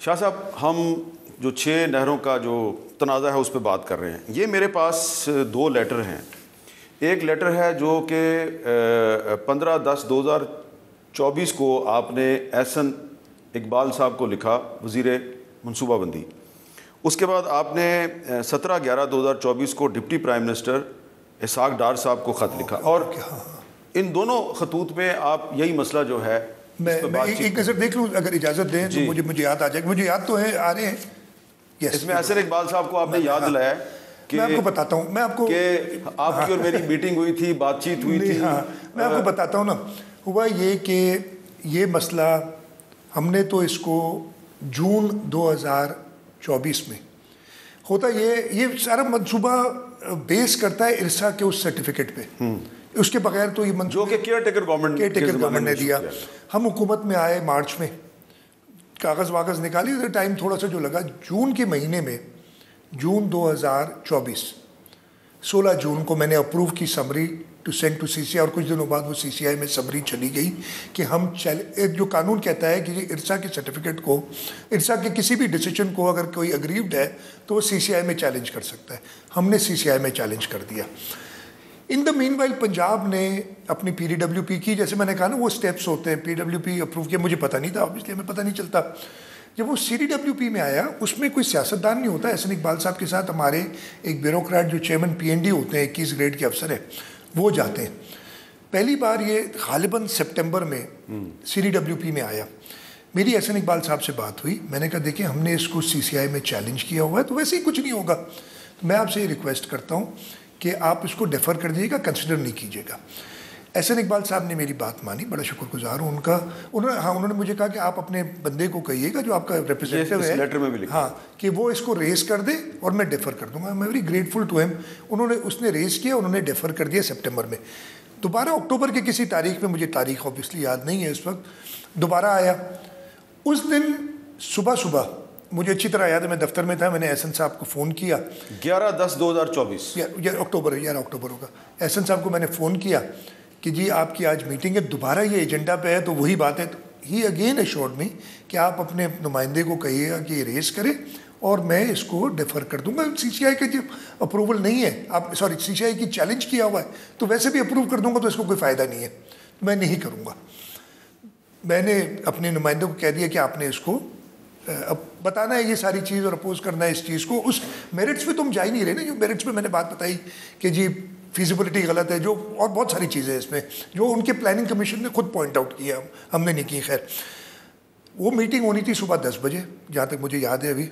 شاہ صاحب، ہم جو 6 نہروں کا جو تنازع ہے اس پہ بات کر رہے ہیں. یہ میرے پاس 2 لیٹر ہیں. ایک لیٹر ہے جو کہ 15/10/2024 کو آپ نے احسن اقبال صاحب کو لکھا، وزیر منصوبہ بندی. اس کے بعد آپ نے 17/11/2024 کو deputy prime minister Ishaq Dar صاحب کو خط لکھا، اور ان دونوں خطوط میں آپ یہی مسئلہ جو ہے میں ایک نظر دیکھ لوں اگر اجازت دیں تو مجھے یاد آ جائے گا. مجھے یاد تو ہے آ رہے ہیں. اس میں احسن اقبال صاحب کو آپ نے یاد دلایا کہ میں آپ کو بتاتا ہوں، میں آپ کو کہ آپ کی اور میری میٹنگ ہوئی تھی، بات چیت ہوئی تھی. ہاں میں آپ کو بتاتا ہوں نا. ہوا یہ کہ یہ مسئلہ ہم نے تو اس کو جون 2024 میں ہوتا، یہ سارا منصوبہ بیس کرتا ہے ارسا کے اس سرٹیفکیٹ پہ. اس کے بغیر تو یہ جو کہ کیئر ٹیکر گورنمنٹ نے دیا. ہم حکومت میں آئے مارچ میں، کاغذ واغذ نکالی، ٹائم تھوڑا سا جو لگا جون کے مہینے میں، جون 2024 16 جون کو میں نے اپروو کی سمری ٹو سینڈ ٹو سی سی آئی، اور کچھ دنوں بعد وہ سی سی آئی میں سمری چلی گئی کہ ہم جو قانون کہتا ہے کہ یہ ارسا کے سرٹیفکیٹ کو، ارسا کے کسی بھی ڈیسیجن کو اگر کوئی اگریوڈ ہے تو وہ سی سی آئی میں چیلنج کر سکتا ہے. ہم نے سی سی آئی میں چیلنج کر دیا. ان دا مین وائل پنجاب نے اپنی پی ڈی ڈبلیو پی کی، جیسے میں نے کہا نا وہ اسٹیپس ہوتے ہیں. پی ڈبلیو پی اپروو کیا، مجھے پتہ نہیں تھا، اس لیے ہمیں پتہ نہیں چلتا. جب وہ سی ڈی ڈبلیو پی میں آیا، اس میں کوئی سیاستدان نہیں ہوتا. احسن اقبال صاحب کے ساتھ ہمارے ایک بیوروکریٹ جو چیئرمین پی این ڈی ہوتے ہیں، 21 گریڈ کے افسر ہیں، وہ جاتے ہیں. پہلی بار یہ غالباً سپٹمبر میں سی ڈی ڈبلیو پی میں آیا. میری احسن اقبال صاحب سے بات ہوئی. میں نے کہا دیکھیں ہم نے اس کو سی سی آئی میں چیلنج کیا ہوا ہے، تو ویسے ہی کچھ نہیں ہوگا. میں آپ سے یہ ریکویسٹ کرتا ہوں کہ آپ اس کو ڈیفر کر دیجیے گا، کنسیڈر نہیں کیجیے گا. احسن اقبال صاحب نے میری بات مانی، بڑا شکر گزار ہوں ان کا. انہوں نے مجھے کہا کہ آپ اپنے بندے کو کہیے گا جو آپ کا ریپرزینٹیو ہے، لیٹر میں بھی لکھا، ہاں، کہ وہ اس کو ریز کر دے اور میں ڈیفر کر دوں گا. میں ویری گریٹفل ٹو ہیم. اس نے ریز کیا، انہوں نے ڈیفر کر دیا سپٹمبر میں. دوبارہ اکتوبر کے کسی تاریخ میں، مجھے تاریخ اوبیسلی یاد نہیں ہے اس وقت، دوبارہ آیا. اس دن صبح مجھے اچھی طرح یاد ہے، میں دفتر میں تھا، میں نے احسن صاحب کو فون کیا. 11/10/2024 اکتوبر 11 اکتوبر ہوگا. احسن صاحب کو میں نے فون کیا کہ جی آپ کی آج میٹنگ ہے، دوبارہ یہ ایجنڈا پہ ہے. تو وہی بات ہے. ہی اگین ایشورڈ می کہ آپ اپنے نمائندے کو کہیے گا کہ یہ ریز کرے اور میں اس کو ڈیفر کر دوں گا. سی سی آئی کا جب اپروول نہیں ہے، آپ سوری سی سی آئی کی چیلنج کیا ہوا ہے، تو ویسے بھی اپروو کر دوں گا تو اس کو کوئی فائدہ نہیں ہے، میں نہیں کروں گا. میں نے اپنے نمائندوں کو کہہ دیا کہ آپ نے اس کو اب بتانا ہے یہ ساری چیز اور اپوز کرنا ہے اس چیز کو. اس میرٹس پہ تم جا ہی نہیں رہے نا. جو میرٹس پہ میں نے بات بتائی کہ جی فیزیبلٹی غلط ہے، جو اور بہت ساری چیزیں اس میں جو ان کے پلاننگ کمیشن نے خود پوائنٹ آؤٹ کیا، ہم نے نہیں کی. خیر وہ میٹنگ ہونی تھی صبح 10 بجے، جہاں تک مجھے یاد ہے. ابھی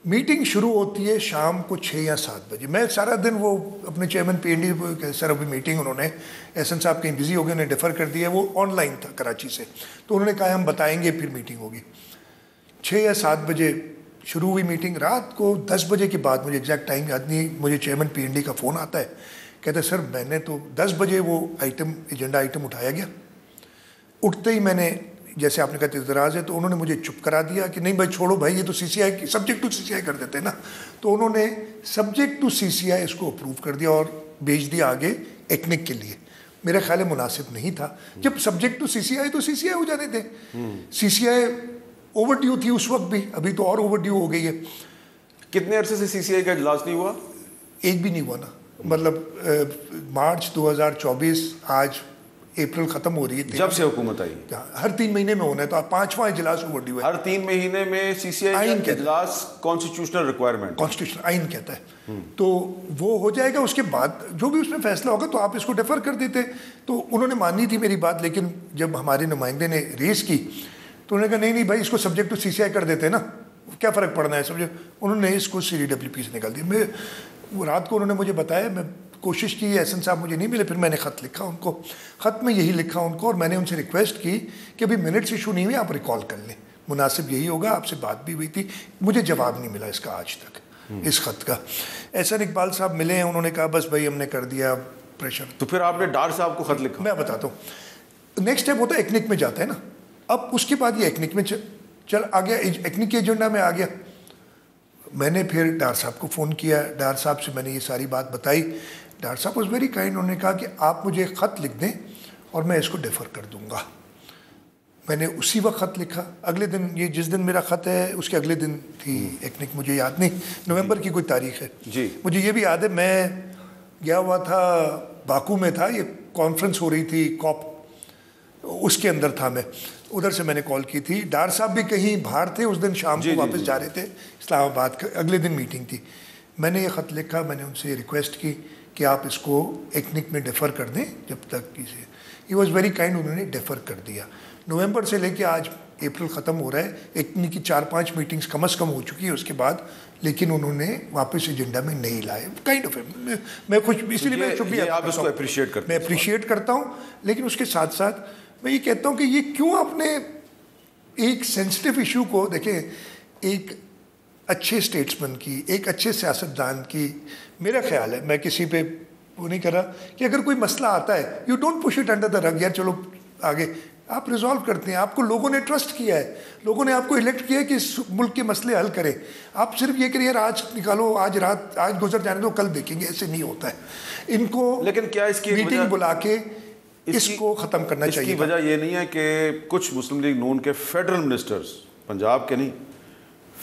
میٹنگ شروع ہوتی ہے شام کو 6 یا 7 بجے. میں سارا دن وہ اپنے چیئرمین پی این ڈی کہ سر ابھی میٹنگ، انہوں نے احسن صاحب کہیں بزی ہو گئے، انہیں ڈیفر کر دیا. وہ آن لائن تھا کراچی سے، تو انہوں نے کہا ہم بتائیں گے پھر میٹنگ ہوگی. 6 یا 7 بجے شروع ہوئی میٹنگ. رات کو 10 بجے کے بعد، مجھے ایگزیکٹ ٹائم یاد نہیں، مجھے چیئرمین پی این ڈی کا فون آتا ہے. کہتا ہے سر میں نے تو 10 بجے وہ ایجنڈا آئٹم اٹھایا گیا. اٹھتے ہی میں نے، جیسے آپ نے کہا اعتراض ہے، تو انہوں نے مجھے چپ کرا دیا کہ نہیں بھائی چھوڑو بھائی، یہ تو سی سی آئی کی سبجیکٹ ٹو سی سی آئی کر دیتے ہیں نا. تو انہوں نے سبجیکٹ ٹو سی سی آئی اس کو اپروو کر دیا اور بھیج دیا آگے ایکنک کے لیے. میرا خیال ہے مناسب نہیں تھا. جب سبجیکٹ ٹو سی سی آئی تو سی سی آئی ہو جانے دیں. سی سی آئی اوور ڈیو تھی اس وقت بھی، ابھی تو اور اوور ڈیو ہو گئی ہے. کتنے عرصے سے سی سی آئی کا اجلاس نہیں ہوا؟ ایک بھی نہیں ہوا نا. مطلب مارچ 2024، آج اپریل ختم ہو رہی ہے، جب سے حکومت آئی. ہر 3 مہینے میں ہونا ہے، تو 5واں اجلاس اوور ڈیو ہے. ہر 3 مہینے میں سی سی آئی کا اجلاس کانسٹیٹیوشنل ریکوائرمنٹ، کانسٹیٹیوشن آئین کہتا ہے. تو وہ ہو جائے گا، اس کے بعد جو بھی اس میں فیصلہ ہوگا تو آپ اس کو ڈیفر کر دیتے. تو انہوں نے مانی تھی میری بات، لیکن جب ہمارے نمائندے نے ریز کی تو انہوں نے کہا نہیں بھائی اس کو سبجیکٹ ٹو سی سی آئی کر دیتے نا، کیا فرق پڑنا ہے سبجیکٹ. انہوں نے اس کو سی ڈی ڈبلیو پی سے نکال دیا. میں رات کو انہوں نے مجھے بتایا، میں کوشش کی، احسن صاحب مجھے نہیں ملے. پھر میں نے خط لکھا ان کو. خط میں یہی لکھا ان کو، اور میں نے ان سے ریکویسٹ کی کہ ابھی منٹس ایشو نہیں ہوئے، آپ ریکال کر لیں، مناسب یہی ہوگا. آپ سے بات بھی ہوئی تھی. مجھے جواب نہیں ملا اس کا آج تک، اس خط کا. احسن اقبال صاحب ملے ہیں، انہوں نے کہا بس بھائی ہم نے کر دیا پریشر. تو پھر آپ نے ڈار صاحب کو خط لکھا؟ میں بتاتا ہوں. نیکسٹ اسٹیپ ہوتا ہے ایکنک میں جاتا ہے نا. اب اس کے بعد یہ ایکنک میں چل آ گیا، ایکنک کے ایجنڈا میں آ گیا. میں نے پھر ڈار صاحب کو فون کیا. ڈار صاحب سے میں نے یہ ساری بات بتائی. ڈار صاحب واز ویری کائنڈ. انہوں نے کہا کہ آپ مجھے خط لکھ دیں اور میں اس کو ڈیفر کر دوں گا. میں نے اسی وقت خط لکھا. اگلے دن یہ جس دن میرا خط ہے اس کے اگلے دن تھی ایکنک, مجھے یاد نہیں, نومبر کی کوئی تاریخ ہے. جی مجھے یہ بھی یاد ہے میں گیا ہوا تھا باکو میں تھا, یہ کانفرنس ہو رہی تھی کاپ, اس کے اندر تھا میں. ادھر سے میں نے کال کی تھی. ڈار صاحب بھی کہیں باہر تھے اس دن, شام کو واپس جا رہے تھے اسلام آباد. اگلے دن میٹنگ تھی. میں نے یہ خط لکھا, میں نے ان سے ریکویسٹ کی کہ آپ اس کو ایکنک میں ڈیفر کر دیں جب تک کسی. ہی واز ویری کائنڈ, انہوں نے ڈیفر کر دیا. نومبر سے لے کے آج اپریل ختم ہو رہا ہے, ایکنک کی 4-5 میٹنگز کم از کم ہو چکی ہے اس کے بعد, لیکن انہوں نے واپس ایجنڈا میں نہیں لائے. کائنڈ آف میں خوش, اسی لیے میں شکریہ آپ اس کو اپریشیٹ کرتے ہیں. میں اپریشیٹ کرتا ہوں, لیکن اس کے ساتھ ساتھ میں یہ کہتا ہوں کہ یہ کیوں آپ نے ایک سینسٹیو ایشو کو, دیکھیں ایک اچھے اسٹیٹسمین کی, ایک اچھے سیاستدان کی, میرا خیال ہے, میں کسی پہ وہ نہیں کر رہا, کہ اگر کوئی مسئلہ آتا ہے you don't push it under the رگ, یار چلو آگے, آپ ریزالو کرتے ہیں. آپ کو لوگوں نے ٹرسٹ کیا ہے, لوگوں نے آپ کو الیکٹ کیا ہے کہ اس ملک کے مسئلے حل کریں. آپ صرف یہ کریں یار آج نکالو, آج رات, آج گزر جانے دو, کل دیکھیں گے, ایسے نہیں ہوتا ہے. ان کو لیکن کیا اس کی میٹنگ بلا کے اس کو ختم کرنا چاہیے. اس کی وجہ یہ نہیں ہے کہ کچھ مسلم لیگ نون کے فیڈرل منسٹرز, پنجاب کے نہیں,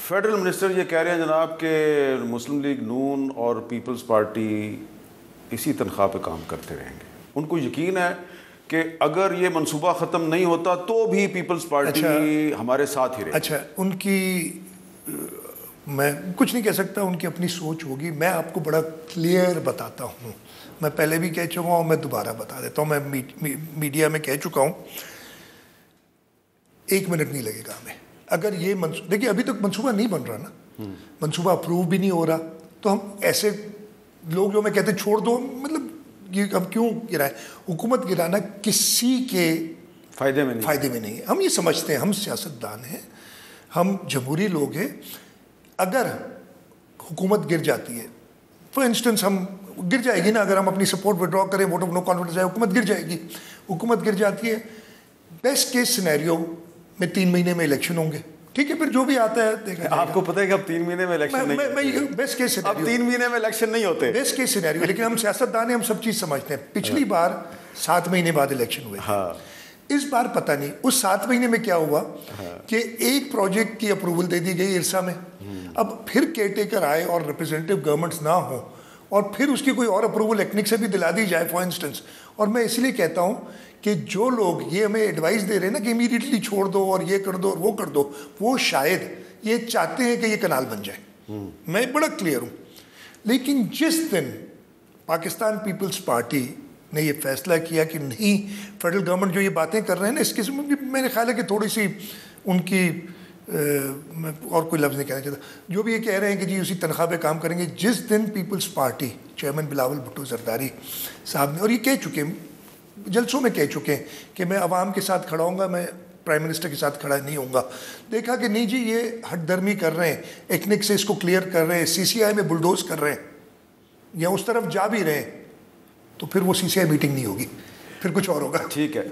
فیڈرل منسٹر یہ کہہ رہے ہیں جناب کہ مسلم لیگ نون اور پیپلز پارٹی اسی تنخواہ پہ کام کرتے رہیں گے. ان کو یقین ہے کہ اگر یہ منصوبہ ختم نہیں ہوتا تو بھی پیپلز پارٹی ہمارے ساتھ ہی رہے. اچھا, ان کی میں کچھ نہیں کہہ سکتا, ان کی اپنی سوچ ہوگی. میں آپ کو بڑا کلیئر بتاتا ہوں, میں پہلے بھی کہہ چکا ہوں, میں دوبارہ بتا دیتا ہوں, میں میڈیا میں کہہ چکا ہوں, 1 منٹ نہیں لگے گا ہمیں. اگر یہ دیکھیے ابھی تک منصوبہ نہیں بن رہا نا, منصوبہ اپروو بھی نہیں ہو رہا, تو ہم ایسے لوگ جو میں کہتے ہیں چھوڑ دو, مطلب یہ ہم کیوں گرائیں. حکومت گرانا کسی کے فائدے میں نہیں ہے. ہم یہ سمجھتے ہیں, ہم سیاستدان ہیں, ہم جمہوری لوگ ہیں. اگر حکومت گر جاتی ہے, فار انسٹنس ہم گر جائے گی نا, اگر ہم اپنی سپورٹ وڈرا کریں, ووٹ آف نو کانفیڈنس آئے, حکومت گر جائے گی. حکومت گر جاتی ہے, بیسٹ کیس سینیریو میں 3 مہینے میں الیکشن ہوں گے, ٹھیک ہے, پھر جو بھی آتا ہے دیکھا جائے گا. آپ کو پتہ ہے کہ اب 3 مہینے میں الیکشن نہیں, بیسٹ کیس اب 3 مہینے میں الیکشن نہیں ہوتے, بیسٹ کیس سینیریو. لیکن ہم سیاستدان ہیں, ہم سب چیز سمجھتے ہیں. پچھلی بار 7 مہینے بعد الیکشن ہوئے, اس بار پتہ نہیں اس 7 مہینے میں کیا ہوا کہ ایک پروجیکٹ کی اپروول دے دی گئی ارسا میں, اب پھر کیئر ٹیکر آئے اور ریپرزینٹیو گورنمنٹس نہ ہوں, اور پھر اس کی کوئی اور اپروول ایکنک سے بھی دلا دی جائے فار انسٹنس. اور میں اس لیے کہتا ہوں کہ جو لوگ یہ ہمیں ایڈوائس دے رہے ہیں نا کہ امیڈیٹلی چھوڑ دو اور یہ کر دو اور وہ کر دو, وہ شاید یہ چاہتے ہیں کہ یہ کنال بن جائے. میں بڑا کلیئر ہوں. لیکن جس دن پاکستان پیپلز پارٹی نے یہ فیصلہ کیا کہ نہیں, فیڈرل گورنمنٹ جو یہ باتیں کر رہے ہیں نا, اس قسم کی میرے خیال ہے کہ تھوڑی سی ان کی میں اور کوئی لفظ نہیں کہنا چاہتا, جو بھی یہ کہہ رہے ہیں کہ جی اسی تنخواہ پہ کام کریں گے. جس دن پیپلز پارٹی چیئرمین بلاول بھٹو زرداری صاحب نے, اور یہ کہہ چکے ہیں جلسوں میں, کہہ چکے ہیں کہ میں عوام کے ساتھ کھڑا ہوں گا, میں پرائم منسٹر کے ساتھ کھڑا نہیں ہوں گا, دیکھا کہ نہیں جی یہ ہٹ درمی کر رہے ہیں, ایکنک سے اس کو کلیئر کر رہے ہیں, سی سی آئی میں بلڈوز کر رہے ہیں, یا اس طرف جا بھی رہے ہیں, تو پھر وہ سی سی آئی میٹنگ نہیں ہوگی, پھر کچھ اور ہوگا. ٹھیک ہے.